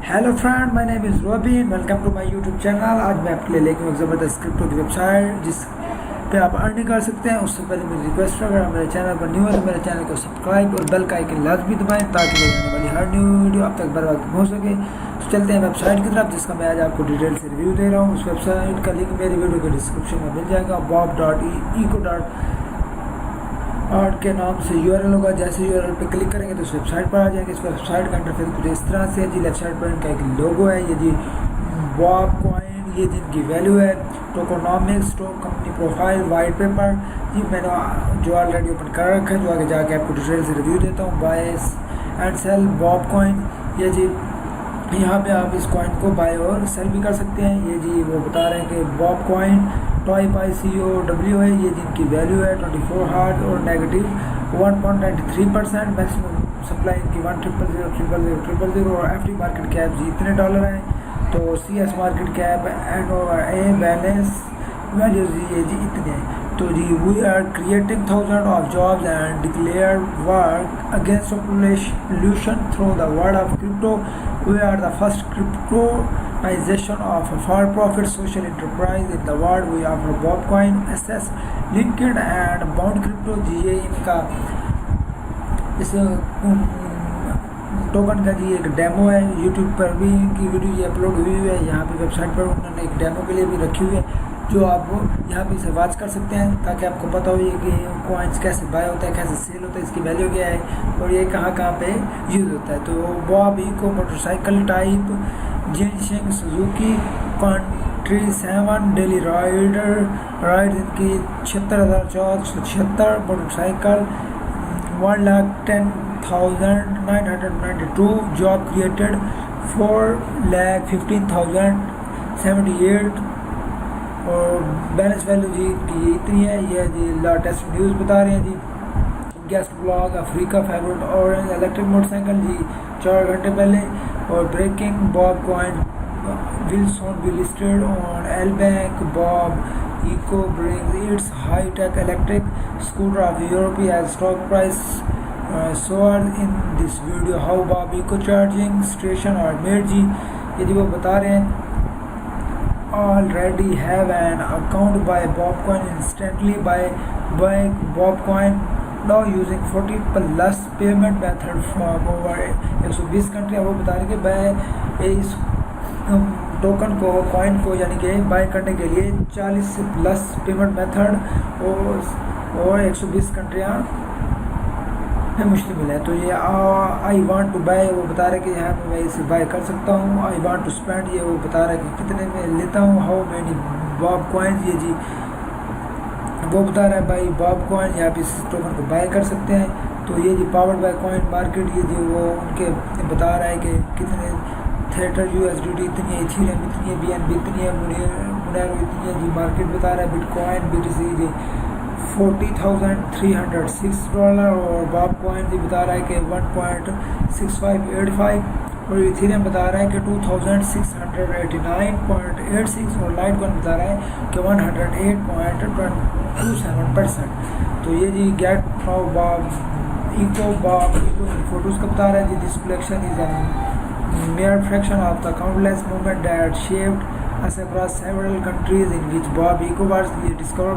Hello friend, my name is Robin. Welcome to my YouTube channel. आज मैं आपके लिए लेके आया ज़बरदस्त क्रिप्टो की वेबसाइट जिस पे आप अर्निंग कर सकते हैं। उससे पहले मेरी रिक्वेस्ट है, अगर आप मेरे चैनल पर न्यू है तो मेरे चैनल को सब्सक्राइब और बेल का आइकन लाजमी दबाएं ताकि रोज आने वाली हर न्यू वीडियो आप तक बर वक्त पहुँच सके। तो चलते हैं वेबसाइट की तरफ, जिसका मैं आज आपको डिटेल से रिव्यू दे रहा हूँ। उस वेबसाइट का लिंक मेरी वीडियो के डिस्क्रिप्शन में मिल जाएगा। bob.eco के नाम से यूआरएल होगा। जैसे यूआरएल पे क्लिक करेंगे तो इस वेबसाइट पर आ जाएंगे। इस वेबसाइट का इंटरफेस कुछ इस तरह से है जी। लेफ्ट साइड पर इनका एक लोगो है, ये जी बॉब कॉइन, ये जिनकी वैल्यू है। Tokenomics, stock company profile, white paper, ये मैंने जो ऑलरेडी ओपन कर रखा है, जो आगे जाके आपको डिटेल से रिव्यू देता हूँ। Buy and sell Bob coin, ये जी यहाँ पे आप इस कॉइन को बाय और सेल भी कर सकते हैं। ये जी वो बता रहे हैं कि बॉब कॉइन टॉइप ICOW है, ये जिनकी वैल्यू है 24 हार्ड और नेगेटिव 1.93%। मैक्सिमम सप्लाई इनकी 1000000 और FT मार्केट कैप जी इतने डॉलर हैं। तो CS market cap and A balance values ये जी इतने हैं। तो जी we are creating thousand of jobs and declare work against pollution through the world of crypto. We are the first cryptonization of a for-profit social enterprise in the world. We offer Bobcoin, SS, Linked and Bound Crypto। जी ये इनका इस token का जी एक demo है। YouTube पर भी इनकी video ये अपलोड हुई है। यहाँ पे वेबसाइट पर उन्होंने एक डेमो के लिए भी रखी हुई है, जो आप यहाँ पे इसे वॉच कर सकते हैं ताकि आपको पता हो कि कॉइन्स कैसे बाय होता है, कैसे सेल होता है, इसकी वैल्यू क्या है और ये कहाँ कहाँ पे यूज़ होता है। तो बॉब इको मोटरसाइकिल टाइप, जिनशिंग सुजुकी कंट्री 7 डेली राइड इनकी 76,476 मोटरसाइकिल 1,10,992 जॉब क्रिएटेड 4,15,078 और बैलेंस वैल्यू जी की इतनी है। ये जी लेटेस्ट न्यूज़ बता रहे हैं जी। Guest blog Africa favourite orange electric motorcycle जी 4 घंटे पहले। और breaking Bob coin will soon be listed on L bank. Bob Eco brings its high tech electric scooter of Europe as stock price soar in this video. How Bob Eco charging station और made जी, ये जी वो बता रहे हैं already have an account by Bobcoin instantly by buying Bobcoin now using 40 plus payment method from over 120 country. वो बता रहे कि बाय इस टोकन को कॉइन को यानी कि बाय करने के लिए 40 प्लस पेमेंट मेथड और 120 कंट्रियाँ में मुश्किल है। तो ये आई वांट टू बाय, वो बता रहे कि यहाँ पे मैं इसे बाय कर सकता हूँ। आई वांट टू स्पेंड, ये वो बता रहा है कि कितने में लेता हूँ। हाउ मैनी बॉब कॉइन्स, ये जी वो बता रहा है भाई बॉब कॉइन, यहाँ पे इस टोकन को बाय कर सकते हैं। तो ये जी पावर्ड बाय कॉइन मार्केट, ये जी वो उनके बता रहा है कि कितने थिएटर USDT इतनी है, इथीरियम इतनी है, BNB इतनी है, मोनेरो इतनी है जी। मार्केट बता रहा है बिटकॉइन BTC जी 40,306 डॉलर और बॉब कॉइन जी बता रहा है कि 1.6585 और इथेरियम बता रहा है कि 2,689.86 और लाइट कॉइन बता रहा है कि 108.27%। तो ये जी get from Bob Eco photos का बता रहा है जी। This collection is a mere fraction of the countless movement that shaped us across several countries in which Bob Eco was discover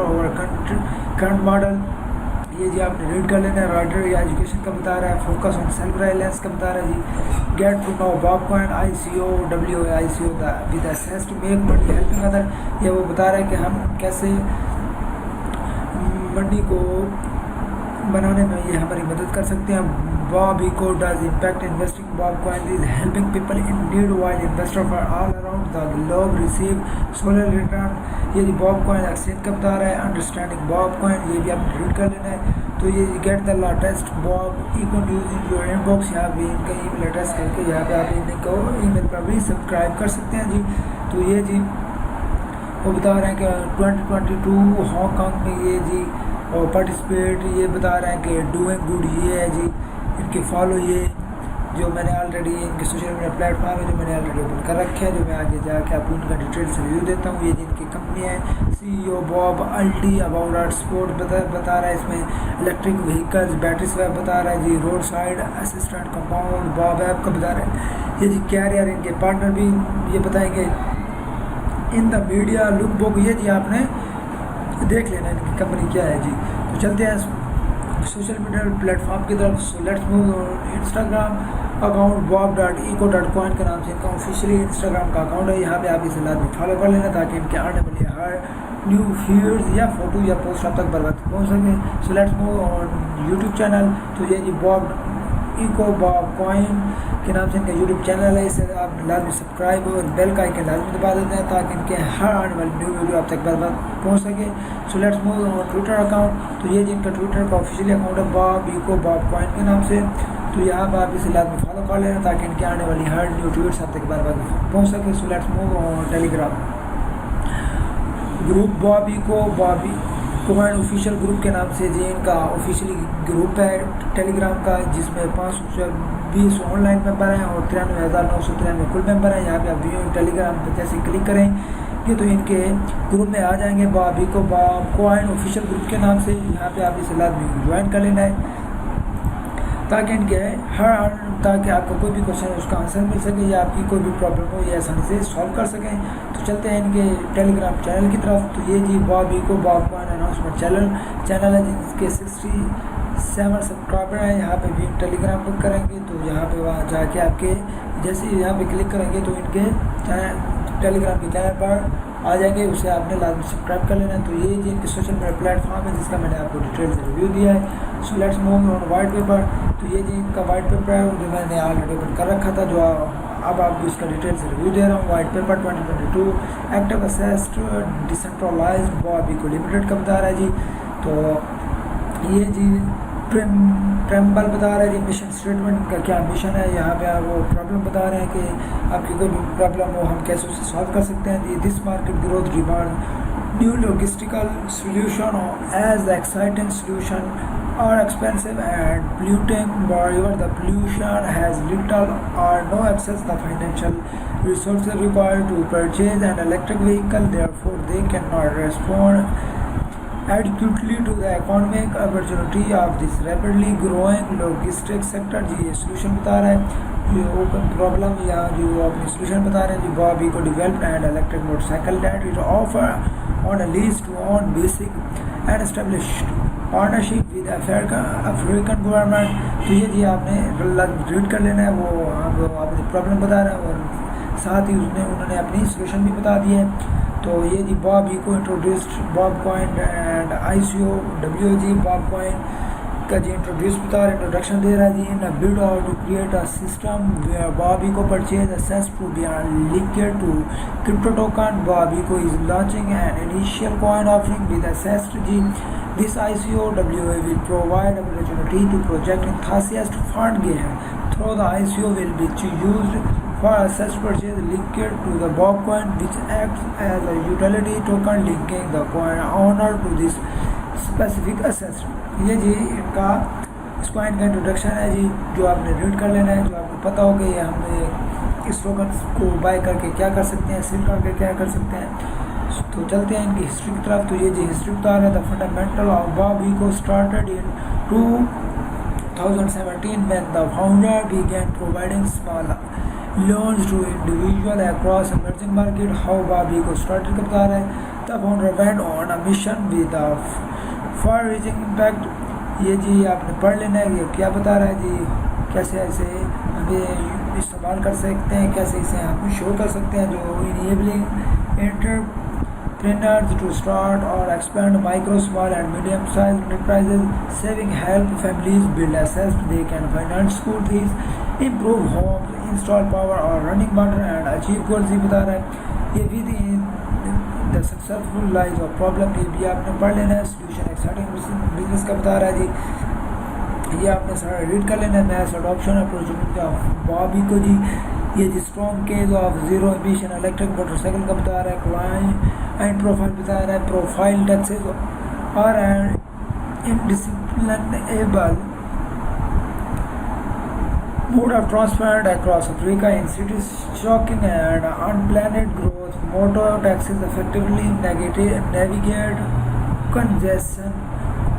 our current model। ये जी आपने रीड कर लेना है। राइडर या एजुकेशन का बता रहा है। फोकस ऑन सेल्फ रिलायंस का बता रहा है जी। Get to know Bob coin ICOW with access to make money helping other, ये वो बता रहा है कि हम कैसे मनी को बनाने में ये हमारी मदद कर सकते हैं। Bob Eco does impact investing। Bob Coin is helping people in need while investors all around the globe receive solid return। ये जी Bob Coin एक्सचेंज का बता रहा है। अंडरस्टैंडिंग Bob Coin, ये भी आपने रीड कर लेना है। तो ये get the latest Bob Eco news in your inbox, यहाँ पे इनका ईमेल एड्रेस करके यहाँ पे आप इनको ईमेल पर भी सब्सक्राइब कर सकते हैं जी। तो ये जी वो बता रहे हैं कि 2022 हांगकॉन्ग में ये जी और पार्टिसिपेट, ये बता रहे हैं कि डूइंग गुड ये है जी। इनके फॉलो ये जो मैंने ऑलरेडी इनके सोशल मीडिया प्लेटफॉर्म है जो मैंने ऑलरेडी ओपन कर रखे हैं, जो मैं आगे जाके आपको उनका डिटेल से रिव्यू देता हूँ। ये जिनकी कंपनी है CEO Bob अल्टी about art sport बता रहा है, इसमें इलेक्ट्रिक व्हीकल्स बैटरी स्वैप बता रहा है जी, road side assistant compound Bob app का बता रहा है ये जी, कैरियर इनके पार्टनर भी ये बताएंगे, in the media look book ये जी आपने देख लेना इनकी कंपनी क्या है जी। तो चलते हैं सोशल मीडिया प्लेटफॉर्म की तरफ। So let's move Instagram account bob.eco.coin के नाम से इनका ऑफिशियली इंस्टाग्राम का अकाउंट है। यहाँ पे आप इसे लाजमी फॉलो कर लेना ताकि इनके आने वाली हर न्यू फीड्स या फोटो या पोस्ट आप तक बर्बाद पहुँच सके। So let's move on YouTube channel. तो ये जी bob.eco.coin के नाम से इनका यूट्यूब चैनल है, इसे आप लाजमी सब्सक्राइब और बेल का आइकन लाजमी दबा देते हैं ताकि इनके हर आने वाली न्यू वीडियो आप तक बर्बाद पहुँच सके। So let's move on Twitter account. तो ये जिनका ट्विटर का ऑफिशियली अकाउंट है bob.eco.coin के नाम से। तो यहाँ पर आप इसे लाजमी फॉलो कर लेना ताकि इनके आने वाली हर न्यू ट्वीट्स आप तक बर्बाद पहुँच सके। So let's move on Telegram group bob.eco.coin official group के नाम से जी इनका ऑफिशियली ग्रुप है टेलीग्राम का, जिसमें 520 ऑनलाइन मेंबर हैं और 93,993 कुल मेंबर हैं। यहाँ पे आप व्यू टेलीग्राम पर जैसे क्लिक करेंगे तो इनके ग्रुप में आ जाएंगे bob.eco.coin ऑफिशियल ग्रुप के नाम से। यहाँ पे आप इसे लाजमी ज्वाइन कर लेना है ताकि इनके ताकि आपको कोई भी क्वेश्चन है उसका आंसर मिल सके या आपकी कोई भी प्रॉब्लम हो ये आसानी से सॉल्व कर सकें। तो चलते हैं इनके टेलीग्राम चैनल की तरफ। तो ये जी bob.eco.coin अनाउंसमेंट चैनल है जिसके 67 सब्सक्राइबर हैं। यहाँ पे भी टेलीग्राम बुक करेंगे तो यहाँ पे वहाँ जाके आपके जैसे ही यहाँ पे क्लिक करेंगे तो इनके टेलीग्राम के चैनल पर आ जाएंगे, उसे आपने लाजमी सब्सक्राइब कर लेना है। तो ये जी इनके सोशल मीडिया प्लेटफॉर्म है जिसका मैंने आपको डिटेल से रिव्यू दिया है। So let's move on white paper. तो ये जी इनका वाइट पेपर है जो मैंने ऑलरेडी ओपन कर रखा था, जो अब आपको इसका डिटेल से रिव्यू दे रहा हूँ। White paper 2022 active assessed decentralized bob.eco limited का बता रहा है जी। तो ये जी ट्रेम्बल बता रहा है जी मिशन स्टेटमेंट का क्या मिशन है। यहाँ पे आप वो प्रॉब्लम बता रहे हैं कि आपकी कोई भी प्रॉब्लम हो हम कैसे उसे सॉल्व कर सकते हैं जी। This market growth demand new logistical solution as exciting solution are expensive and polluting. Moreover, the pollution has little or no access to the financial resources required to purchase an electric vehicle. Therefore, they cannot respond adequately to the economic opportunity of this rapidly growing logistics sector. जी ये solution बता रहा है ये open problem या जो अपनी solution बता रहे हैं जी bob.eco developed an electric motorcycle that it offer on a lease to own basic and established partnership with African government. तो ये जी आपने रीड कर लेना है, वो अपनी प्रॉब्लम बता रहा है और साथ ही उन्होंने अपनी सोल्यूशन भी बता दी है। तो ये जी bob.eco introduced bob.coin and ICO bob.coin का जी इंट्रोड्यूस बता रहा है, इंट्रोडक्शन दे रहा है जी। इन अ बिड और to create a system where bob.eco purchase access to be linked to crypto token. bob.eco is launching an initial coin offering with access to जी This ICOWA will provide opportunity to project enthusiasts to fund game through the ICO will be used for access purchase linked to the bob.coin which acts as a utility token linking the coin owner to this specific access। ये जी इनका इस coin का introduction है जी जो आपने read कर लेना है, जो आपको पता हो कि हम इस टोकन को बाय करके क्या कर सकते हैं, सेल करके क्या कर सकते हैं। तो चलते हैं इनकी हिस्ट्री की तरफ। तो ये जी हिस्ट्री बता रहा है the fundamental of bob.eco started in 2017 when the founder began providing small loans to individual across emerging market. How bob.eco started का बता रहा है the founder went on a mission with a far-reaching impact। ये जी आपने पढ़ लेना है ये क्या बता रहा है जी, कैसे ऐसे हमें इस्तेमाल कर सकते हैं, कैसे इसे हम शो कर सकते हैं, जो enabling entrepreneurs to start or expand micro, small and medium-sized enterprises, saving help families build assets they can finance school fees, improve homes, install power or running water and achieve goals। ही बता रहा है ये भी the successful lies of problem। ये भी आपने पढ़ लेना है। solution exciting business का बता रहा है जी, ये आपने सारा रीड कर लेना है। Maths adoption opportunity of bob.eco जी। ये जी strong case of zero emission electric motorcycle का बता रहा है। क्लाइंट एंड प्रोफाइल बता रहा है, प्रोफाइल टैक्सेस और इनडिसिप्लिनेबल Mode of transport across Africa in cities shocking and unplanned growth. Motor taxis effectively navigate congestion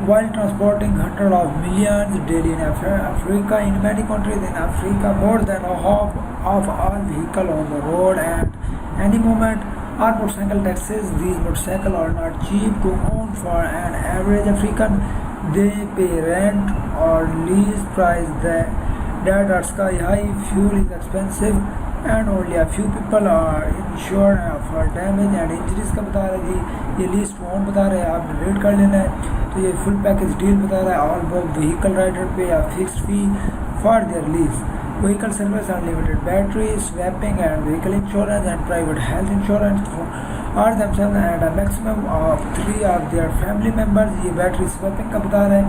while transporting hundreds of millions daily in Africa. In many countries in Africa, more than a half of all vehicles on the road at any moment are motorcycle taxis. These motorcycles are not cheap to own. For an average African, they pay rent or lease price that are sky high. Fuel is expensive and only a few people are insured for damage and injuries का बता रहा है जी. ये lease to own बता रहे हैं, आपने रेट कर लेना है. तो ये फुल पैकेज डील बता रहा है. ऑल व्हीकल राइडर पे या fixed fee for their lease. Vehicle service unlimited battery swapping and vehicle insurance and private health insurance are themselves and a maximum of 3 of their family members. ये battery swapping का बता रहा है.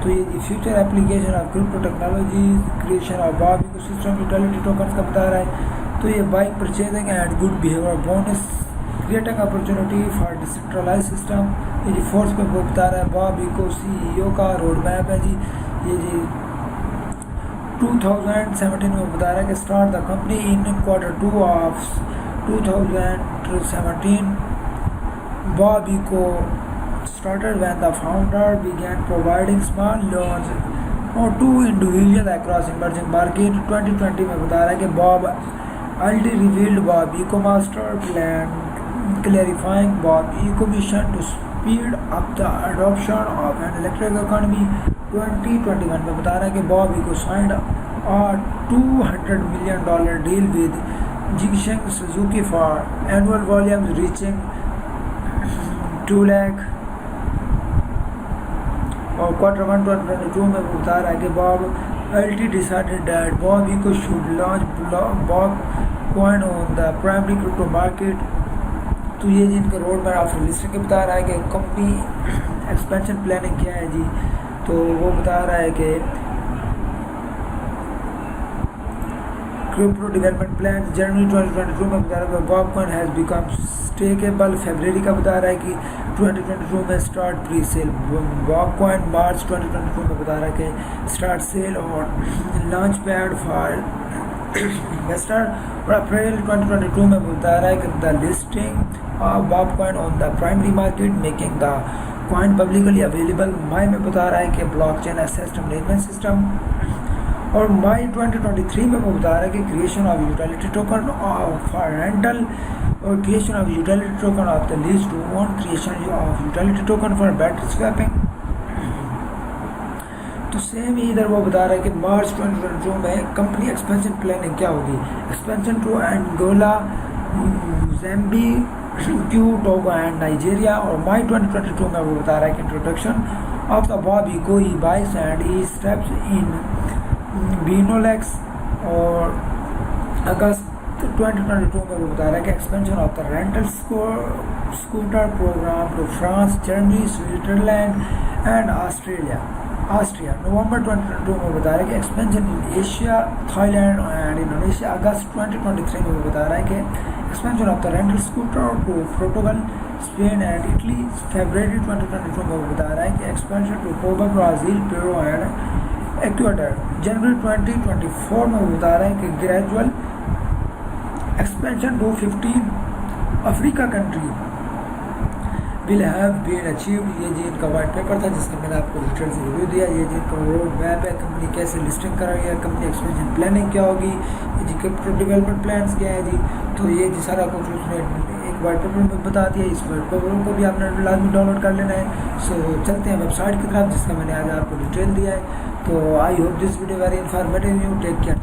तो ये future application of crypto technology creation of Bob ecosystem utility tokens का बता रहा है. तो ये bike purchasing and good behaviour bonus creating opportunity for decentralize system. ये जी फोर्स पे वो बता रहा है. बॉब इको CEO का रोड मैप है जी. ये जी 2017 में बता रहा है कि start the company in Q2 of 2017. Bob eco started when the founder began providing small loans to individuals across emerging market. 2020 में बता रहा है कि Bob already revealed Bob Eco Master Plan, clarifying Bob Eco mission to speed up the adoption of an electric economy. 2021 में बता रहा है कि Bob Eco signed a $200 million deal with Jinseng Suzuki for annual volumes reaching 2 lakh. और Q1 2022 में बता रहा है कि Bob already decided that Bob Eco should launch Bob coin on the primary crypto market. तो ये जिनका रोड मैप ऑफ लिस्टिंग के बता रहा है कि कंपनी एक्सपेंशन प्लानिंग क्या है जी. तो वो बता रहा है कि क्रिप्टो डेवलपमेंट प्लान जनवरी 2022 में बता रहा है Bob coin has become stakeable. फरवरी का बता रहा है कि 2022 में start pre sale. Bob coin March 2022 में बता रहा है कि स्टार्ट सेल और लॉन्च पैड फॉर इन्वेस्टर. और अप्रैल 2022 में बता रहा है कि the listing of Bob coin on the primary market making the coin publicly available. मई में बता रहा है कि ब्लॉकचेन एसेट मैनेजमेंट सिस्टम. और मई 2023 में वो बता रहा है कि creation of utility token for rental और creation of utility token of the lease to own. Creation of utility token for battery swapping. तो सेम ही इधर वो बता रहा है कि मार्च 2022 में कंपनी एक्सपेंशन प्लानिंग क्या होगी. Expansion to Angola, Mozambique, Togo and Nigeria. और मई 2022 में वो बता रहा है कि introduction of the Bob Eco E bikes and E steps in Benelux. और अगस्त 2022 में वो बता रहा है कि expansion of the rental scooter programme to France, Germany, Switzerland and Austria. November 2022 में बता रहा है कि expansion in Asia, Thailand and Indonesia. अगस्त 2023 में वो बता रहा है कि expansion of the rental scooter to Portugal, Spain and Italy. फरवरी 2022 में वो बता रहा है कि expansion to Cuba, Brazil, Peru and Ecuador. जनवरी 2024 में वो बता रहा है कि gradual expansion to 15 Africa country will have been achieved. ये जी इनका वाइट पेपर था जिसका मैंने आपको डिटेल से रिव्यू दिया. ये जी इनका रोड मैप है, कंपनी कैसे लिस्टिंग कर रही है, कंपनी एक्सपेंशन प्लानिंग क्या होगी, ये जी क्रिप्टो डेवलपमेंट प्लान्स क्या है जी. तो ये जी सारा कुछ उसने एक वाइट पेपर में बता दिया. इस वाइट पेपर को भी आपने लाजमी डाउनलोड कर लेना है. सो चलते हैं वेबसाइट की तरफ जिसका मैंने आज आपको डिटेल दिया है. तो I hope this video very informative. You take care.